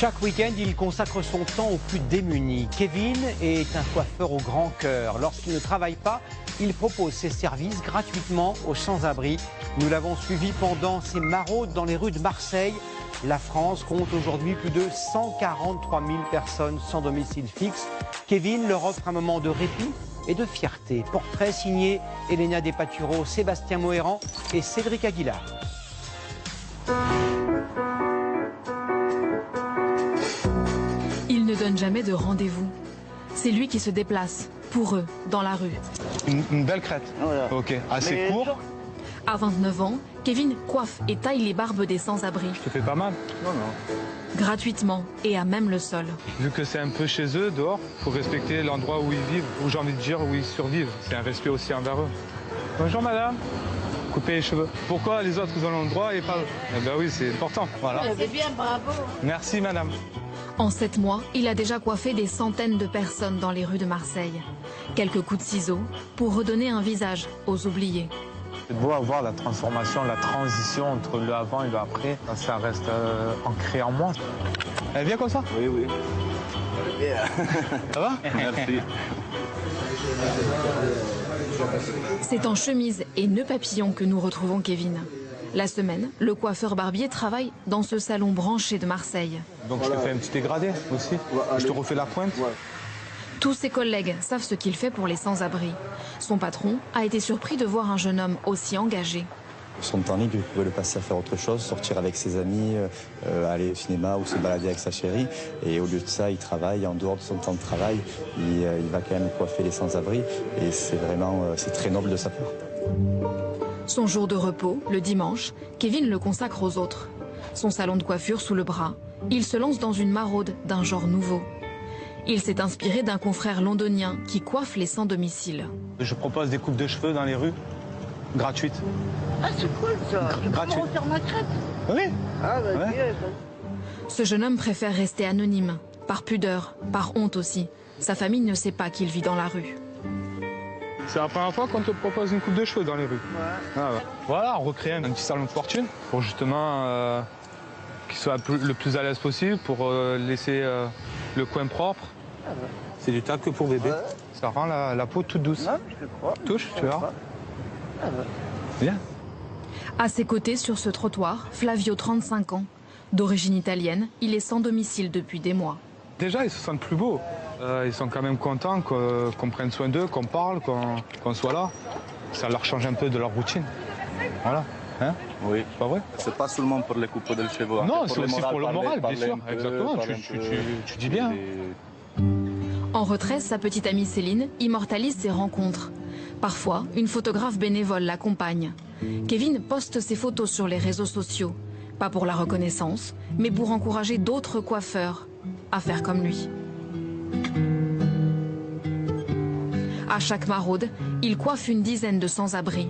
Chaque week-end, il consacre son temps aux plus démunis. Kevin est un coiffeur au grand cœur. Lorsqu'il ne travaille pas, il propose ses services gratuitement aux sans-abri. Nous l'avons suivi pendant ses maraudes dans les rues de Marseille. La France compte aujourd'hui plus de 143 000 personnes sans domicile fixe. Kevin leur offre un moment de répit et de fierté. Portrait signé Elena Despaturo, Sébastien Mohéran et Cédric Aguilar. Il ne donne jamais de rendez-vous. C'est lui qui se déplace, pour eux, dans la rue. Une belle crête. Voilà. Ok, assez court. À 29 ans, Kevin coiffe et taille les barbes des sans-abri. Je te fais pas mal? Non, non. Gratuitement et à même le sol. Vu que c'est un peu chez eux, dehors, il faut respecter l'endroit où ils vivent, où j'ai envie de dire où ils survivent. C'est un respect aussi envers eux. Bonjour madame. Coupez les cheveux. Pourquoi les autres ils ont le droit et pas eux? Eh ben oui, c'est important. Voilà. C'est bien, bravo. Merci madame. En 7 mois, il a déjà coiffé des centaines de personnes dans les rues de Marseille. Quelques coups de ciseaux pour redonner un visage aux oubliés. C'est beau à voir la transformation, la transition entre le avant et le après. Ça reste ancré en moi. Elle vient comme ça? Oui, oui. Bien. Ça va? Merci. C'est en chemise et nœud papillon que nous retrouvons Kevin. La semaine, le coiffeur barbier travaille dans ce salon branché de Marseille. Donc je te fais un petit dégradé aussi. Je te refais la pointe. Tous ses collègues savent ce qu'il fait pour les sans-abri. Son patron a été surpris de voir un jeune homme aussi engagé. Son temps libre, il pouvait le passer à faire autre chose, sortir avec ses amis, aller au cinéma ou se balader avec sa chérie. Et au lieu de ça, il travaille. En dehors de son temps de travail, il va quand même coiffer les sans-abri. Et c'est vraiment, c'est très noble de sa part. Son jour de repos, le dimanche, Kevin le consacre aux autres. Son salon de coiffure sous le bras, il se lance dans une maraude d'un genre nouveau. Il s'est inspiré d'un confrère londonien qui coiffe les sans-domicile. Je propose des coupes de cheveux dans les rues, gratuites. Ah, c'est cool ça. Tu peux Gratuit. me refaire ma crête? Oui. Ah, vas-y. Ouais. Ce jeune homme préfère rester anonyme, par pudeur, par honte aussi. Sa famille ne sait pas qu'il vit dans la rue. C'est la première fois qu'on te propose une coupe de cheveux dans les rues. Ouais. Ah ouais. Voilà, on recrée un petit salon de fortune pour justement qu'il soit le plus à l'aise possible, pour laisser le coin propre. Ah ouais. C'est du talc pour bébé. Ouais. Ça rend la peau toute douce. Non, je te crois. Touche, tu vois. Ah ouais. Bien. À ses côtés, sur ce trottoir, Flavio, 35 ans. D'origine italienne, il est sans domicile depuis des mois. Déjà, ils se sentent plus beaux. Ils sont quand même contents qu'on prenne soin d'eux, qu'on parle, qu'on soit là. Ça leur change un peu de leur routine. Voilà. Hein? Oui. C'est pas vrai? C'est pas seulement pour les coupes de cheveux. Non, hein, c'est aussi pour le moral, bien sûr. un peu, Exactement, parler tu dis bien. En retrait, sa petite amie Céline immortalise ses rencontres. Parfois, une photographe bénévole l'accompagne. Kevin poste ses photos sur les réseaux sociaux. Pas pour la reconnaissance, mais pour encourager d'autres coiffeurs à faire comme lui. À chaque maraude, il coiffe une dizaine de sans-abri.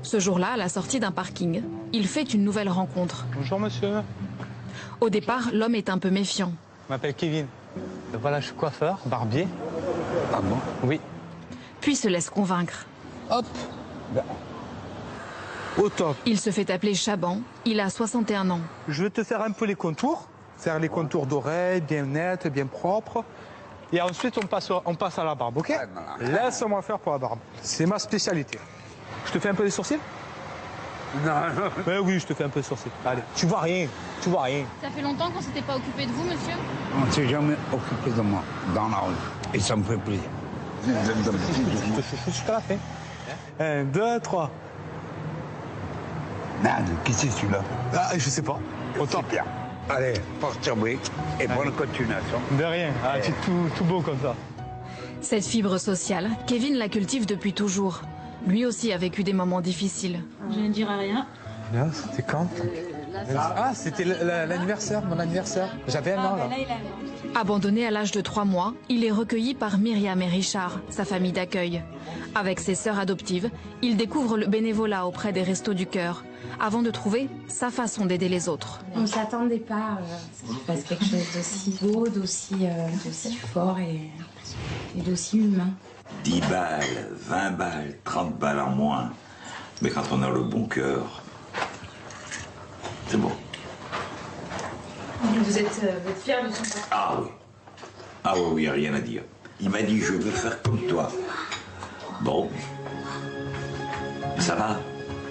Ce jour-là, à la sortie d'un parking, il fait une nouvelle rencontre. Bonjour monsieur. Au départ, l'homme est un peu méfiant. Je m'appelle Kevin. Voilà, je suis coiffeur, barbier. Ah bon? Oui. Puis se laisse convaincre. Hop. Au top. Il se fait appeler Chaban, il a 61 ans. Je vais te faire un peu les contours. Faire les contours d'oreilles, bien nettes, bien propres. Et ensuite, on passe à la barbe, ok? Laisse-moi faire pour la barbe. C'est ma spécialité. Je te fais un peu les sourcils? Non, Ben oui, je te fais un peu les sourcils. Allez, tu vois rien, tu vois rien. Ça fait longtemps qu'on s'était pas occupé de vous, monsieur? On ne s'est jamais occupé de moi dans la rue. Et ça me fait plaisir. Je te chouchou jusqu'à la fin. 1, 2, 3. Nade, qui c'est celui-là? Ah, je sais pas. Autant. C'est bien. Allez, porte bruit et bonne continuation. De rien. Ah, tu es tout beau comme ça. Cette fibre sociale, Kevin la cultive depuis toujours. Lui aussi a vécu des moments difficiles. Je ne dirai rien. Là, c'était quand? Ah, c'était l'anniversaire, mon anniversaire. J'avais un an, là. Là, il a un an. Abandonné à l'âge de 3 mois, il est recueilli par Myriam et Richard, sa famille d'accueil. Avec ses sœurs adoptives, il découvre le bénévolat auprès des Restos du Cœur, avant de trouver sa façon d'aider les autres. On ne s'attendait pas à ce qu'il fasse quelque chose d'aussi beau, d'aussi fort et d'aussi humain. 10 balles, 20 balles, 30 balles en moins. Mais quand on a le bon cœur, c'est bon. Vous êtes fier de son papa? Ah oui. Ah oui, oui, rien à dire. Il m'a dit, je veux faire comme toi. Bon. Ça va.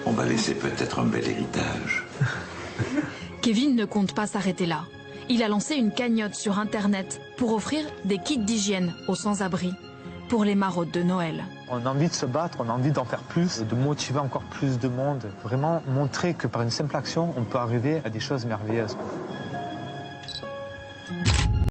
On va laisser peut-être un bel héritage. Kevin ne compte pas s'arrêter là. Il a lancé une cagnotte sur Internet pour offrir des kits d'hygiène aux sans-abri pour les maraudes de Noël. On a envie de se battre, on a envie d'en faire plus, de motiver encore plus de monde. Vraiment montrer que par une simple action, on peut arriver à des choses merveilleuses.